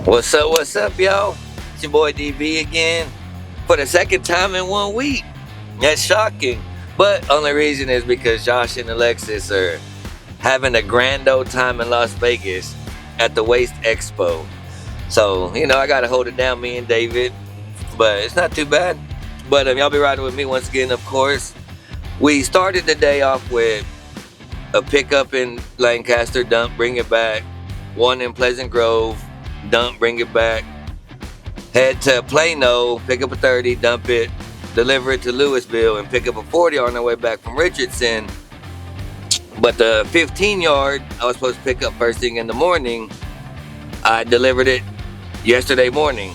What's up, y'all? It's your boy DB again for the second time in 1 week. That's shocking. But only reason is because Josh and Alexis are having a grand old time in Las Vegas at the Waste Expo. So, I got to hold it down, me and David. But it's not too bad. But y'all be riding with me once again, of course. We started the day off with a pickup in Lancaster, dump, bring it back. One in Pleasant Grove, dump, bring it back. Head to Plano, pick up a 30, dump it, deliver it to Lewisville, and pick up a 40 on our way back from Richardson. But the 15-yard I was supposed to pick up first thing in the morning, I delivered it yesterday morning.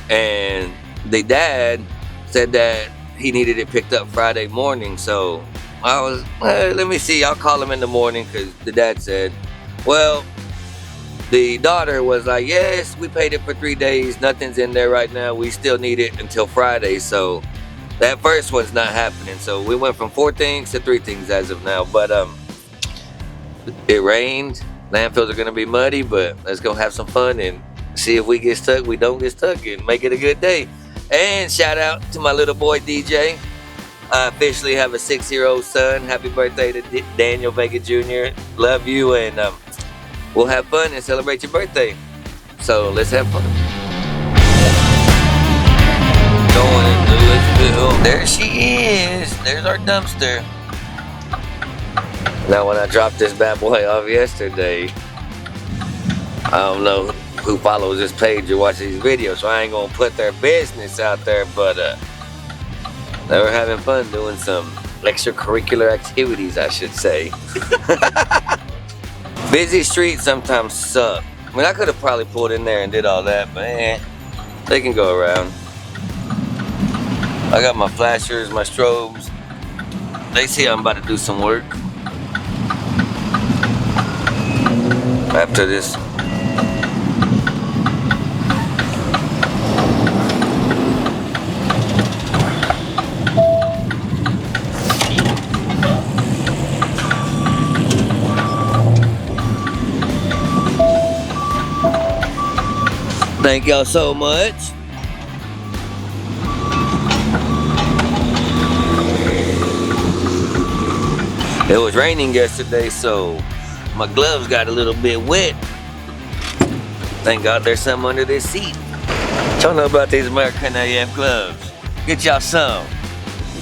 And the dad said that he needed it picked up Friday morning. So I was, let me see, I'll call him in the morning, because the dad said, well, the daughter was like, yes, we paid it for 3 days. Nothing's in there right now. We still need it until Friday. So that first one's not happening. So we went from 4 things to 3 things as of now. But it rained. Landfills are going to be muddy, but let's go have some fun and see if we get stuck. We don't get stuck and make it a good day. And shout out to my little boy DJ. I officially have a 6-year-old son. Happy birthday to Daniel Vega Jr. Love you, and we'll have fun and celebrate your birthday. So let's have fun. Going to Lewisville. There she is. There's our dumpster. Now, when I dropped this bad boy off yesterday, I don't know who follows this page or watches these videos, so I ain't gonna put their business out there, but they were having fun doing some extracurricular activities, I should say. Busy streets sometimes suck. I mean, I could have probably pulled in there and did all that, but they can go around. I got my flashers, my strobes. They see I'm about to do some work. After this. Thank y'all so much. It was raining yesterday, so my gloves got a little bit wet. Thank God there's some under this seat. Y'all know about these American AF gloves. Get y'all some.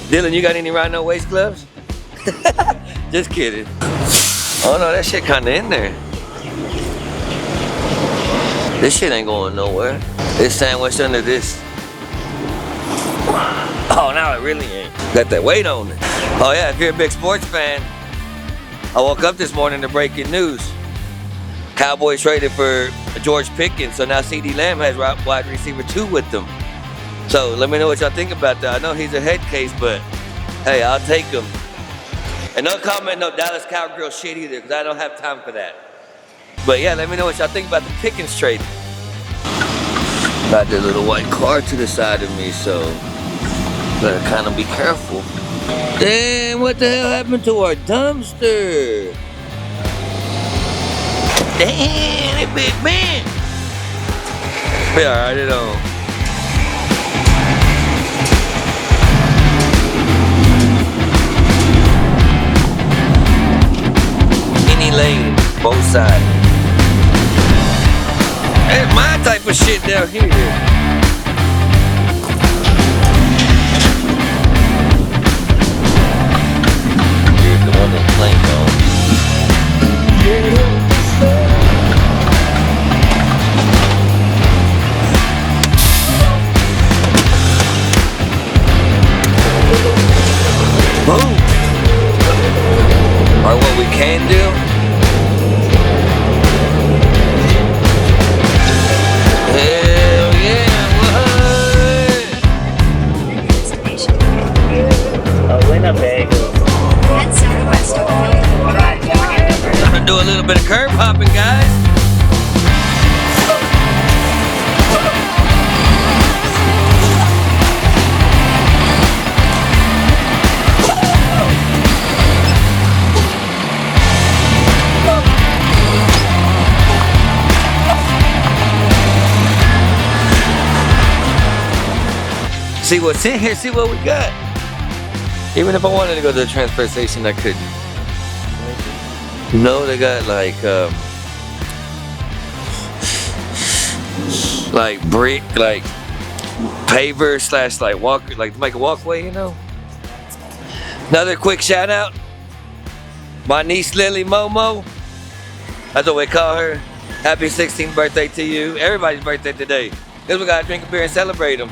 Dylan, you got any Rhino waist gloves? Just kidding. Oh no, that shit kinda in there. This shit ain't going nowhere. It's sandwiched under this. Oh, now it really ain't. Got that weight on it. Oh yeah, if you're a big sports fan, I woke up this morning to breaking news. Cowboys traded for George Pickens, so now CeeDee Lamb has wide receiver 2 with them. So let me know what y'all think about that. I know he's a head case, but hey, I'll take him. And don't comment no Dallas Cowgirl shit either, because I don't have time for that. But yeah, let me know what y'all think about the Pickens trade. Got this little white car to the side of me, so better kind of be careful. Damn, what the hell happened to our dumpster? Damn, it big man. Be alright, it on. Any lane, both sides. That's my type of shit down here. Here's the one that's playing on. Boom! Or what we can do. Hell yeah, what? Winnebago. I'm gonna do a little bit of curb hopping, guys. See what's in here, see what we got. Even if I wanted to go to the transfer station, I couldn't. No, they got like brick, like paver slash like walk, like to make a walkway, you know. Another quick shout out. My niece Lily Momo. That's what we call her. Happy 16th birthday to you. Everybody's birthday today. Cause we gotta drink a beer and celebrate them.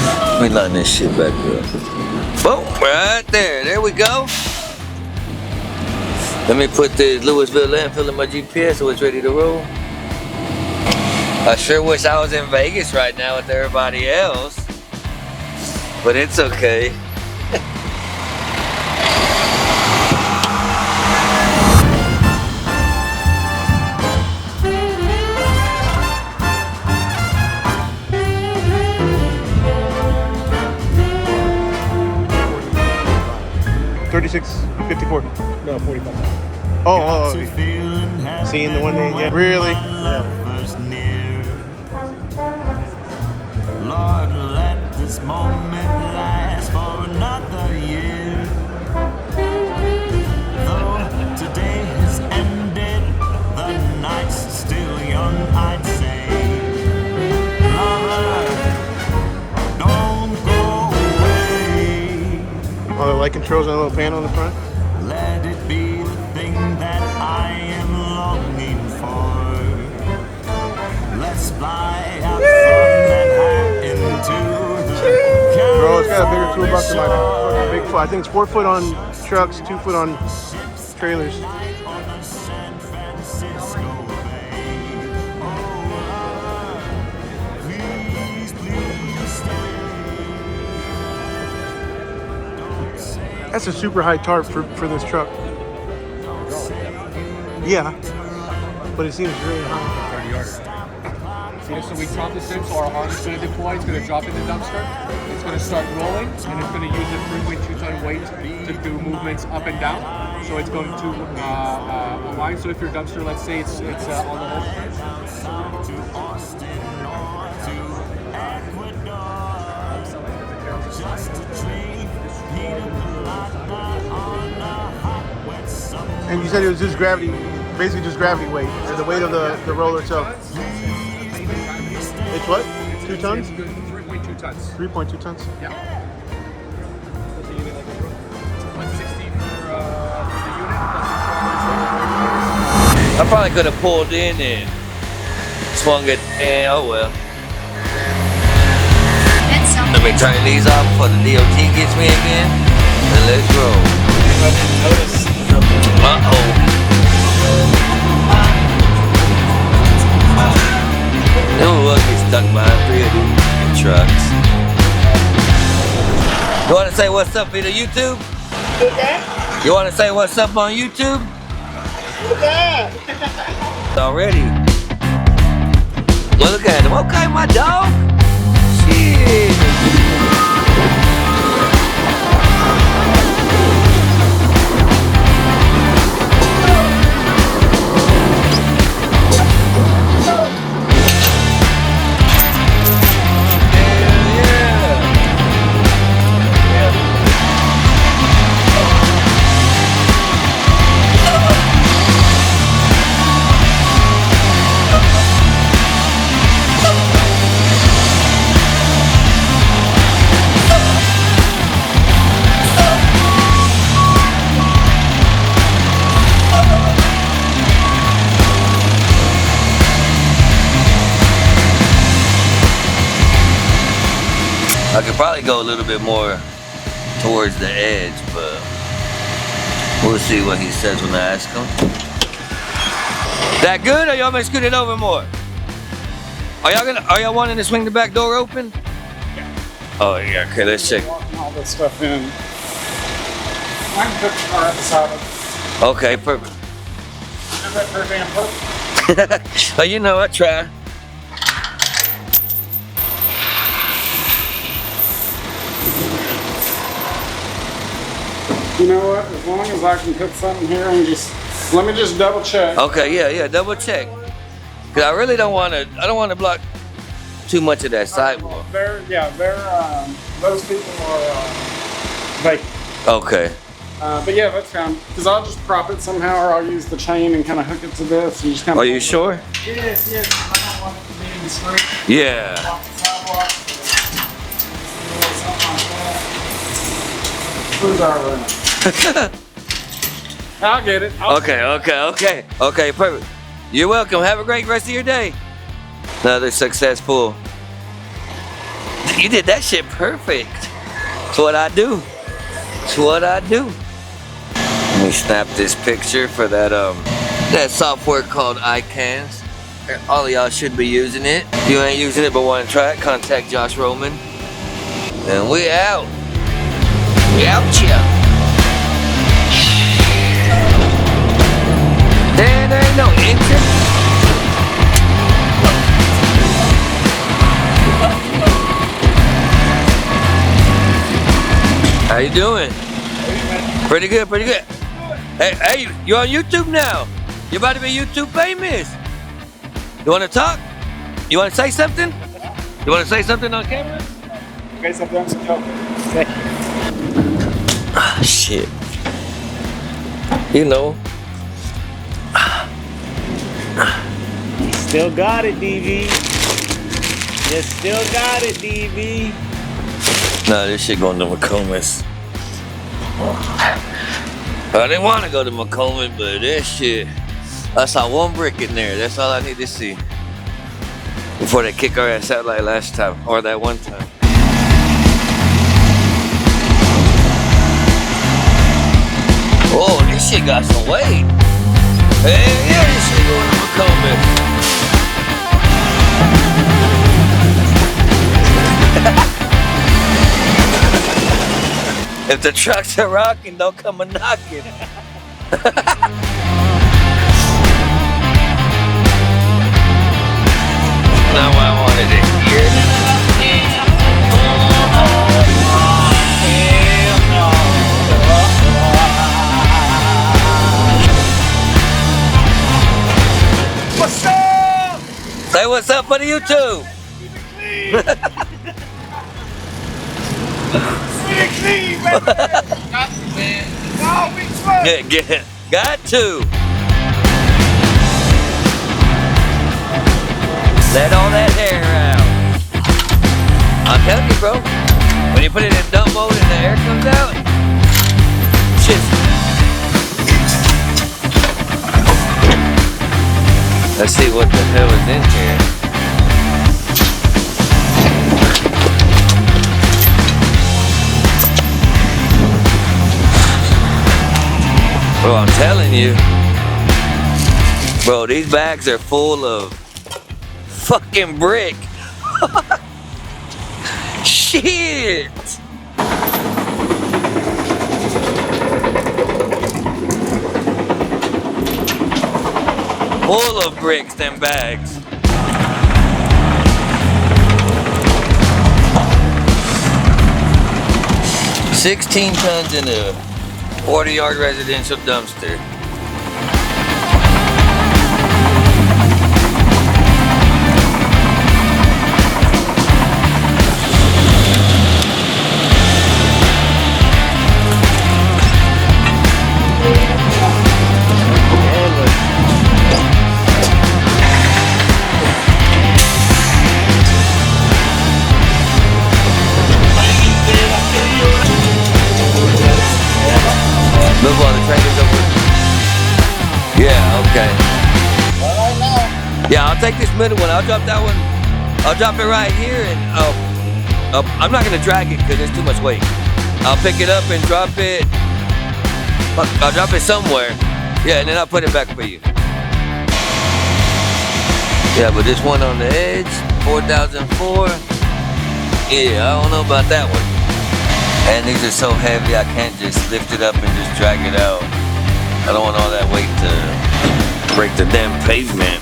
Let me line this shit back up. Boom, right there. There we go. Let me put the Lewisville landfill in my GPS so it's ready to roll. I sure wish I was in Vegas right now with everybody else, but it's okay. $36.54. No, 45. Oh, seeing the one day, yeah. Really? Yeah. Lord, let this moment last for another year. Though today has ended, the night's still young, I'd say. Lover, don't go away. Oh, the light controls on a little panel in the front. Let it be the thing that I am longing for. Let's fly out from that high into the Bro, it's got a bigger toolbox than my fucking big foot. I think it's 4 foot on trucks, 2 foot on trailers. That's a super high tarp for this truck. Yeah, but it seems really high. 30 yards. See, so we drop this in, so our arm is going to deploy, it's going to drop in the dumpster, it's going to start rolling, and it's going to use a 3.2 ton weight to do movements up and down. So it's going to align. So if your dumpster, let's say it's on the whole. And you said it was just gravity, basically just gravity weight, or the weight of the roller itself. It's what? 2 tons? 3.2 tons. 3.2 tons? Yeah. 160 for the unit. I probably could have pulled in and swung it, and oh well. Let me turn these off before the DOT gets me again, and let's roll. Uh-oh. Them will get stuck behind 3 of these trucks. You want to say what's up via YouTube? Okay. You want to say what's up on YouTube? Okay. Already. Look at him. Okay, my dog. Shit. I could probably go a little bit more towards the edge, but we'll see what he says when I ask him. That good, or y'all may scoot it over more? Are y'all wanting to swing the back door open? Yeah. Oh yeah, okay, let's check. Walking all this stuff in. I can put the car at the side of it. Okay, perfect. Is that for damn perfect? Oh, you know, I try. You know what? As long as I can put something here and just let me just double check. Okay, yeah, double check. Cause I really don't want to. I don't want to block too much of that sidewalk. Those people are vacant. Okay. But yeah, that's fine. Because I'll just prop it somehow, or I'll use the chain and kind of hook it to this. And just kind of Are you sure? Yes. I don't want it to be in the street. Yeah. Off the sidewalk. Something like that. I'll get it. Okay, perfect. You're welcome. Have a great rest of your day. Another successful. You did that shit perfect. That's what I do. That's what I do. Let me snap this picture for that software called iCans. All of y'all should be using it. If you ain't using it but want to try it, contact Josh Roman. And we out. We out ya. There ain't no engine. How you doing? Pretty good. Hey, you on YouTube now? You about to be YouTube famous. You want to talk? You want to say something? You want to say something on camera? Okay, something else. Ah, shit. You know. Still got it, DV. You still got it, DV. Nah, this shit going to McComas. I didn't want to go to McComas, but that shit. I saw one brick in there. That's all I need to see. Before they kick our ass out like last time, or that one time. Oh, this shit got some weight. Hey, yeah, this shit going to McComas. If the trucks are rocking, don't come a knocking. Not what I wanted to hear. What's up? Say what's up for the YouTube. Clean, baby. Got to, man. No, we sweat. Got to. Let all that hair out. I'm telling you, bro. When you put it in dump mode and the air comes out, shit. Let's see what the hell is in here. Bro, I'm telling you. Bro, these bags are full of fucking brick. Shit. Full of bricks, them bags. $16 tons in a 40-yard residential dumpster. Move on, the trailer's over. Yeah, okay. Yeah, I'll take this middle one. I'll drop that one. I'll drop it right here, and I'm not gonna drag it because there's too much weight. I'll pick it up and drop it. I'll drop it somewhere. Yeah, and then I'll put it back for you. Yeah, but this one on the edge, 4004. Yeah, I don't know about that one. And these are so heavy, I can't just lift it up and just drag it out. I don't want all that weight to break the damn pavement.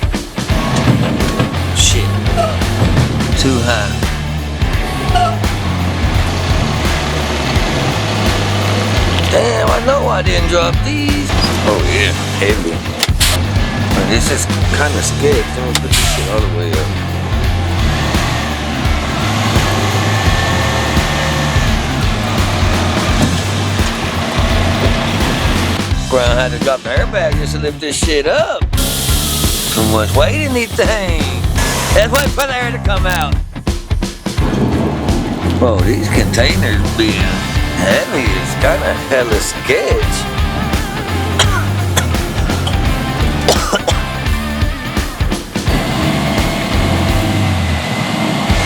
Shit. Too high. Damn, I know I didn't drop these. Oh yeah, heavy. But this is kind of scary. I'm gonna put this shit all the way up. around had to drop the airbag just to lift this shit up. Too much weight in these things. That's why for the air to come out. Whoa, these containers being heavy is kind of hella sketch.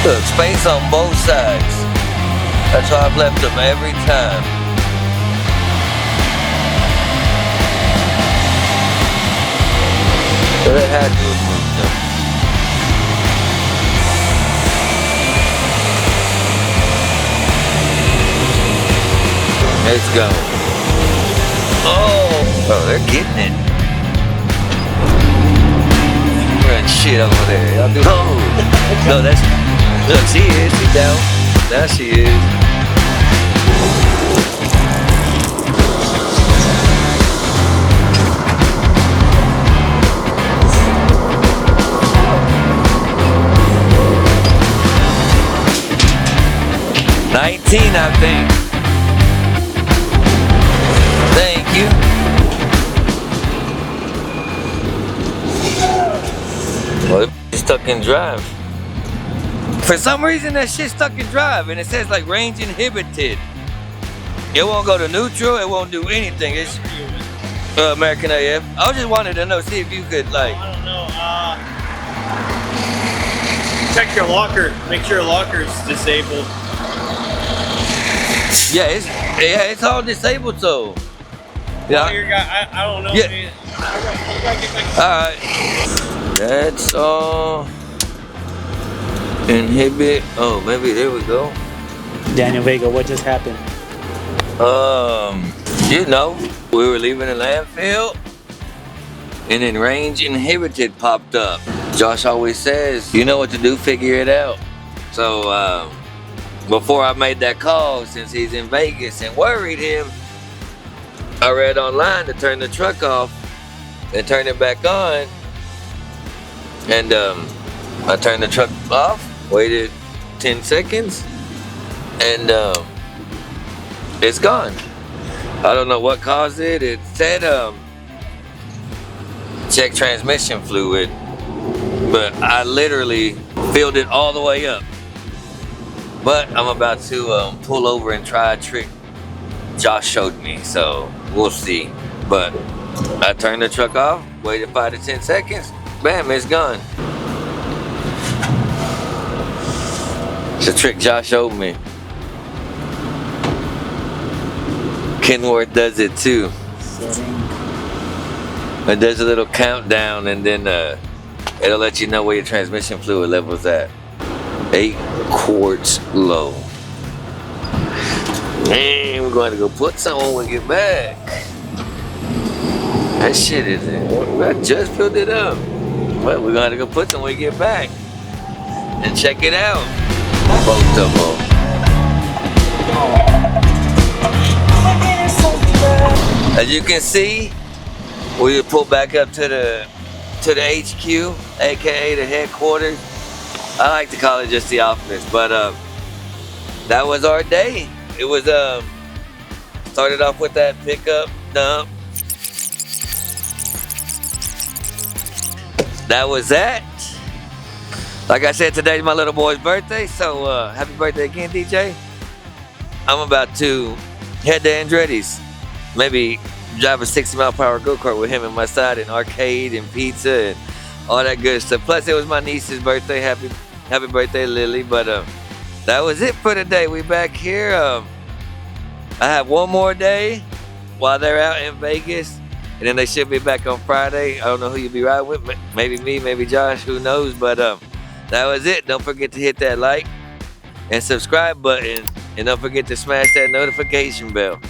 Look, space on both sides. That's why I've left them every time. So they had to have moved them. Let's go. Oh, they're getting it. Run shit over there. Y'all do. Oh, no, that's. Look, she is. She's down. Now she is. I think. Thank you. Well, it's stuck in drive. For some reason, that shit's stuck in drive, and it says like range inhibited. It won't go to neutral. It won't do anything. It's American AF. I just wanted to know, see if you could like. I don't know. Check your locker. Make sure your locker is disabled. Yeah, it's all disabled, so. Yeah. I don't know. Yeah. Man. Alright. That's all. Inhibit. Oh, maybe there we go. Daniel Vega, what just happened? You know, we were leaving the landfill, and then range inhibited popped up. Josh always says, you know what to do, figure it out. So, before I made that call, since he's in Vegas and worried him, I read online to turn the truck off and turn it back on. And I turned the truck off, waited 10 seconds, and it's gone. I don't know what caused it. It said check transmission fluid, but I literally filled it all the way up. But I'm about to pull over and try a trick Josh showed me, so we'll see. But I turned the truck off, waited 5 to 10 seconds, bam, it's gone. It's a trick Josh showed me. Kenworth does it too. It does a little countdown, and then it'll let you know where your transmission fluid level's at. 8 quarts low. And we're going to go put some when we get back. That shit is in. I just filled it up. But we're going to go put some when we get back. And check it out. Both of them. As you can see, we pulled back up to the HQ, aka the headquarters. I like to call it just the office, but that was our day. It was started off with that pickup dump. That was that. Like I said, today's my little boy's birthday, so happy birthday again, DJ. I'm about to head to Andretti's. Maybe drive a 60-mile-per-hour go-kart with him in my side, and arcade and pizza and all that good stuff. Plus, it was my niece's birthday. Happy birthday, Lily. But that was it for today. We back here. I have one more day while they're out in Vegas, and then they should be back on Friday. I don't know who you'll be riding with. Maybe me, maybe Josh. Who knows? But that was it. Don't forget to hit that like and subscribe button, and don't forget to smash that notification bell.